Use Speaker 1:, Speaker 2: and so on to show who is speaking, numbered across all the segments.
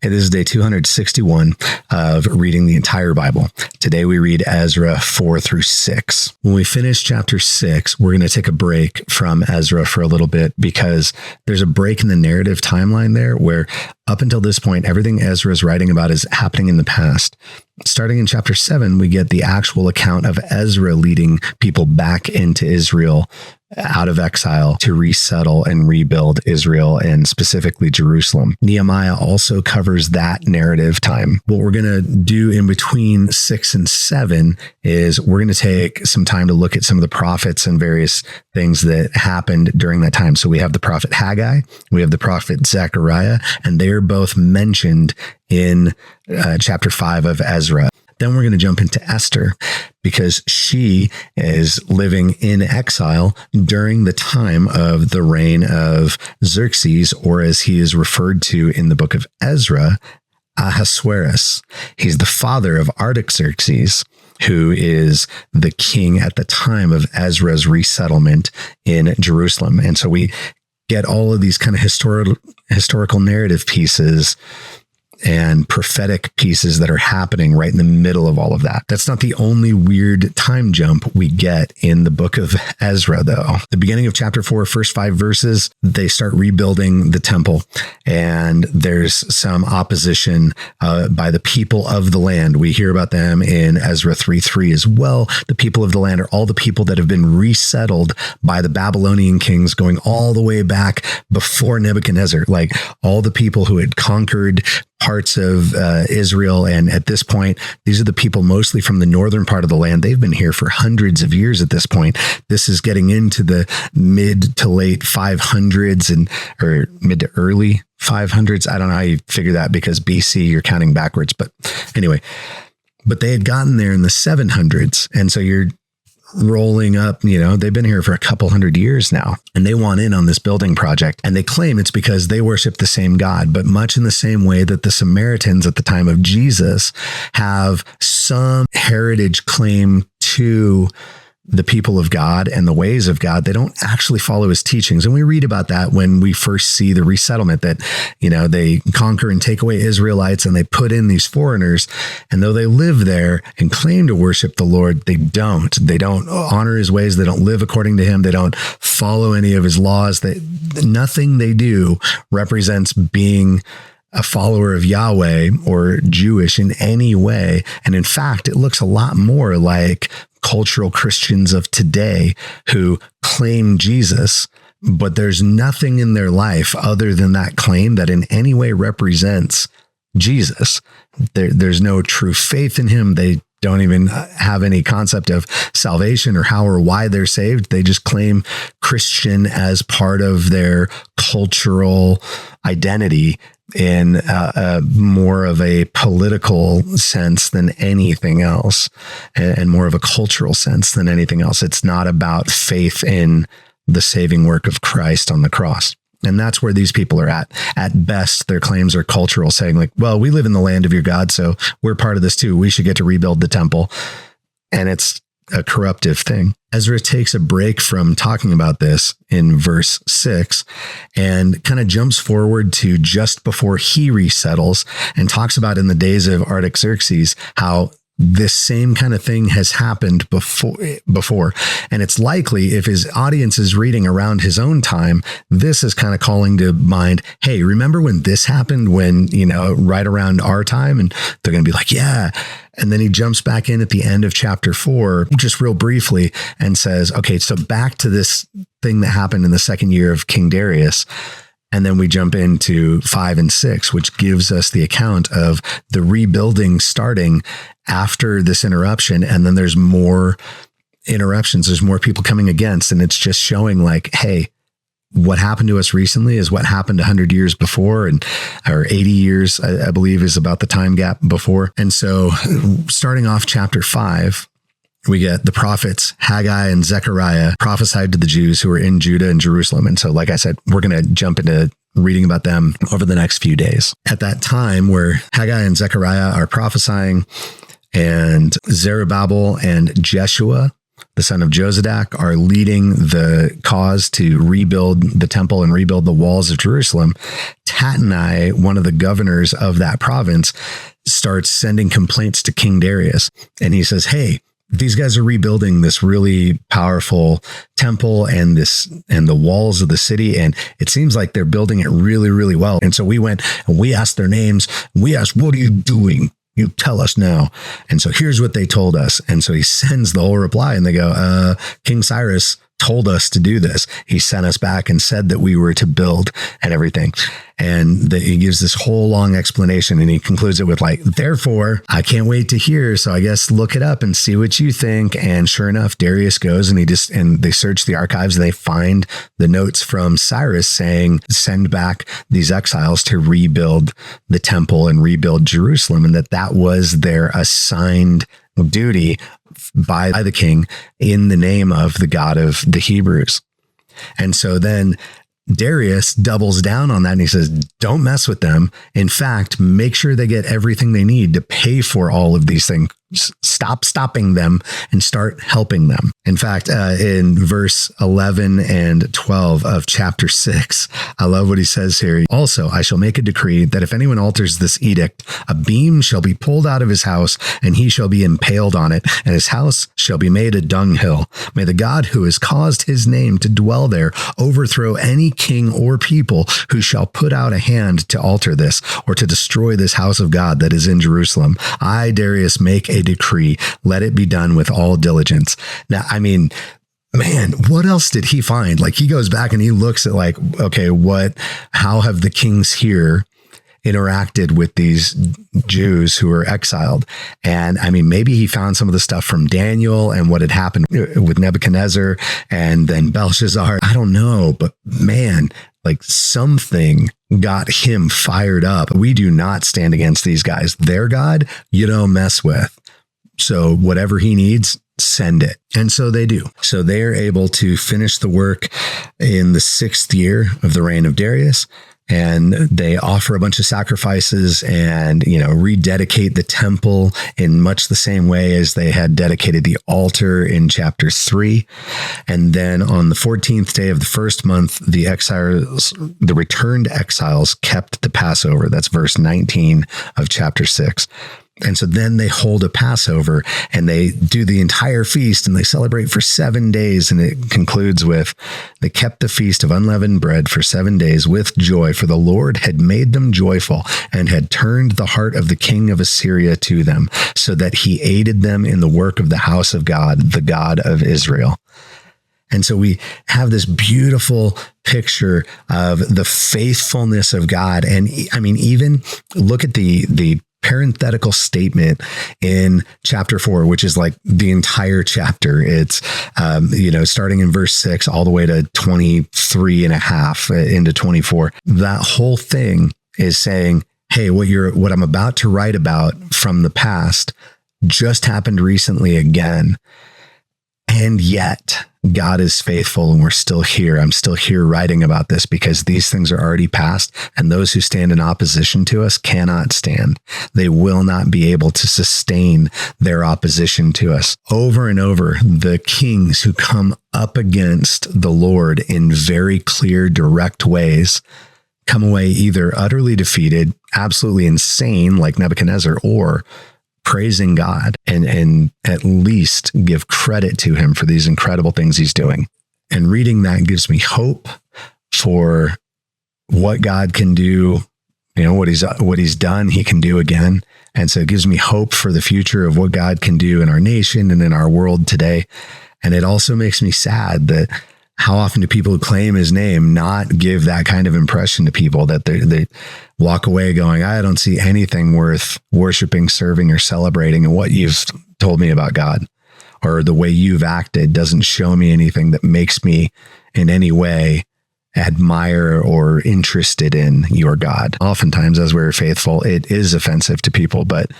Speaker 1: It is day 261 of reading the entire Bible. Today we read Ezra 4 through 6. When we finish chapter 6, we're going to take a break from Ezra for a little bit because there's a break in the narrative timeline there where up until this point, everything Ezra is writing about is happening in the past. Starting in chapter 7, we get the actual account of Ezra leading people back into Israel out of exile to resettle and rebuild Israel and specifically Jerusalem. Nehemiah also covers that narrative time. What we're going to do in between 6 and 7 is we're going to take some time to look at some of the prophets and various things that happened during that time. So we have the prophet Haggai, we have the prophet Zechariah, and they're both mentioned in chapter 5 of Ezra. Then we're going to jump into Esther because she is living in exile during the time of the reign of Xerxes, or as he is referred to in the book of Ezra, Ahasuerus. He's the father of Artaxerxes, who is the king at the time of Ezra's resettlement in Jerusalem. And so we get all of these kind of historical narrative pieces and prophetic pieces that are happening right in the middle of all of that. That's not the only weird time jump we get in the book of Ezra, though. The beginning of chapter 4, first 5 verses, they start rebuilding the temple, and there's some opposition by the people of the land. We hear about them in Ezra 3:3 as well. The people of the land are all the people that have been resettled by the Babylonian kings going all the way back before Nebuchadnezzar, like all the people who had conquered parts of Israel. And at this point, these are the people mostly from the northern part of the land. They've been here for hundreds of years at this point. This is getting into the mid to late 500s or mid to early 500s. I don't know how you figure that because BC, you're counting backwards. But anyway, but they had gotten there in the 700s. And so you're rolling up, they've been here for a couple hundred years now, and they want in on this building project. And they claim it's because they worship the same God, but much in the same way that the Samaritans at the time of Jesus have some heritage claim to the people of God and the ways of God. They don't actually follow his teachings. And we read about that when we first see the resettlement that, they conquer and take away Israelites and they put in these foreigners. And though they live there and claim to worship the Lord, they don't honor his ways. They don't live according to him. They don't follow any of his laws. Nothing they do represents being a follower of Yahweh or Jewish in any way. And in fact, it looks a lot more like cultural Christians of today who claim Jesus, but there's nothing in their life other than that claim that in any way represents Jesus. There's no true faith in him. They don't even have any concept of salvation or how or why they're saved. They just claim Christian as part of their cultural identity in more of a political sense than anything else, and more of a cultural sense than anything else. It's not about faith in the saving work of Christ on the cross. And that's where these people are at. At best, their claims are cultural, saying like, well, we live in the land of your God, so we're part of this too. We should get to rebuild the temple. And it's a corruptive thing. Ezra takes a break from talking about this in verse 6 and kind of jumps forward to just before he resettles and talks about in the days of Artaxerxes how this same kind of thing has happened before. And it's likely if his audience is reading around his own time, this is kind of calling to mind, hey, remember when this happened when, right around our time? And they're going to be like, yeah. And then he jumps back in at the end of chapter 4, just real briefly, and says, okay, so back to this thing that happened in the second year of King Darius. And then we jump into 5 and 6, which gives us the account of the rebuilding starting after this interruption. And then there's more interruptions. There's more people coming against. And it's just showing like, hey, what happened to us recently is what happened 100 years before, or 80 years, I believe is about the time gap before. And so starting off chapter 5, we get the prophets Haggai and Zechariah prophesied to the Jews who were in Judah and Jerusalem. And so, like I said, we're going to jump into reading about them over the next few days. At that time where Haggai and Zechariah are prophesying, and Zerubbabel and Jeshua, the son of Josadak, are leading the cause to rebuild the temple and rebuild the walls of Jerusalem, Tatnai, one of the governors of that province, starts sending complaints to King Darius. And he says, hey, these guys are rebuilding this really powerful temple and the walls of the city. And it seems like they're building it really, really well. And so we went and we asked their names. We asked, what are you doing? You tell us now. And so here's what they told us. And so he sends the whole reply and they go, King Cyrus told us to do this. He sent us back and said that we were to build and everything. And he gives this whole long explanation and he concludes it with like, therefore, I can't wait to hear. So I guess look it up and see what you think. And sure enough, Darius goes and they search the archives and they find the notes from Cyrus saying, send back these exiles to rebuild the temple and rebuild Jerusalem. And that was their assigned duty by the king in the name of the God of the Hebrews. And so then Darius doubles down on that and he says, don't mess with them. In fact, make sure they get everything they need to pay for all of these things. Stop stopping them and start helping them. In fact, in verse 11 and 12 of chapter 6, I love what he says here. Also, I shall make a decree that if anyone alters this edict, a beam shall be pulled out of his house and he shall be impaled on it, and his house shall be made a dunghill. May the God who has caused his name to dwell there overthrow any king or people who shall put out a hand to alter this or to destroy this house of God that is in Jerusalem. I, Darius, make a decree. Let it be done with all diligence. Now, I mean, man, what else did he find? Like he goes back and he looks at like, okay, how have the kings here interacted with these Jews who were exiled? And I mean, maybe he found some of the stuff from Daniel and what had happened with Nebuchadnezzar and then Belshazzar. I don't know, but man, like something got him fired up. We do not stand against these guys. Their God, you don't mess with. So whatever he needs, send it. And so they do. So they are able to finish the work in the 6th year of the reign of Darius. And they offer a bunch of sacrifices and, rededicate the temple in much the same way as they had dedicated the altar in chapter 3. And then on the 14th day of the first month, the returned exiles kept the Passover. That's verse 19 of chapter 6. And so then they hold a Passover and they do the entire feast and they celebrate for 7 days. And it concludes with, they kept the feast of unleavened bread for 7 days with joy, for the Lord had made them joyful and had turned the heart of the king of Assyria to them, so that he aided them in the work of the house of God, the God of Israel. And so we have this beautiful picture of the faithfulness of God. And I mean, even look at the parenthetical statement in chapter 4, which is like the entire chapter. It's, starting in verse 6 all the way to 23 and a half into 24. That whole thing is saying, hey, what I'm about to write about from the past just happened recently again. And yet God is faithful and we're still here. I'm still here writing about this because these things are already past, and those who stand in opposition to us cannot stand. They will not be able to sustain their opposition to us. Over and over, the kings who come up against the Lord in very clear, direct ways come away either utterly defeated, absolutely insane like Nebuchadnezzar, or praising God and at least give credit to him for these incredible things he's doing. And reading that gives me hope for what God can do, what he's done, he can do again. And so it gives me hope for the future of what God can do in our nation and in our world today. And it also makes me sad that how often do people who claim his name not give that kind of impression to people, that they walk away going, I don't see anything worth worshiping, serving, or celebrating in what you've told me about God, or the way you've acted doesn't show me anything that makes me in any way admire or interested in your God. Oftentimes, as we're faithful, it is offensive to people, but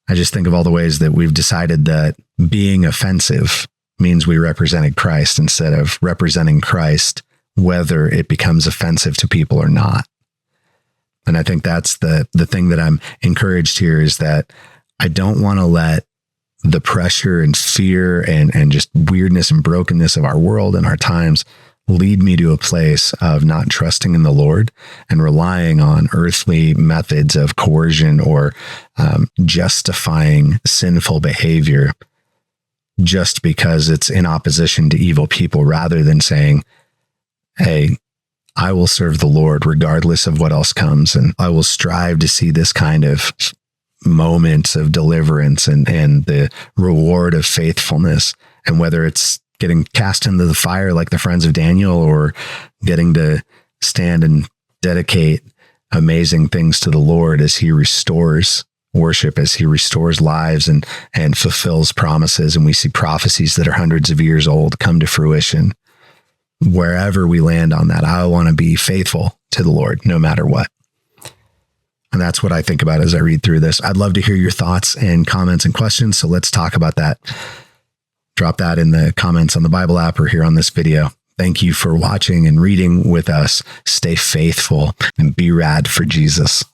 Speaker 1: I just think of all the ways that we've decided that being offensive means we represented Christ instead of representing Christ, whether it becomes offensive to people or not. And I think that's the thing that I'm encouraged here, is that I don't want to let the pressure and fear and just weirdness and brokenness of our world and our times lead me to a place of not trusting in the Lord and relying on earthly methods of coercion or justifying sinful behavior just because it's in opposition to evil people, rather than saying, hey, I will serve the Lord regardless of what else comes, and I will strive to see this kind of moments of deliverance and the reward of faithfulness. And whether it's getting cast into the fire like the friends of Daniel, or getting to stand and dedicate amazing things to the Lord as he restores worship, as he restores lives and fulfills promises. And we see prophecies that are hundreds of years old come to fruition. Wherever we land on that, I want to be faithful to the Lord no matter what. And that's what I think about as I read through this. I'd love to hear your thoughts and comments and questions. So let's talk about that. Drop that in the comments on the Bible app or here on this video. Thank you for watching and reading with us. Stay faithful and be rad for Jesus.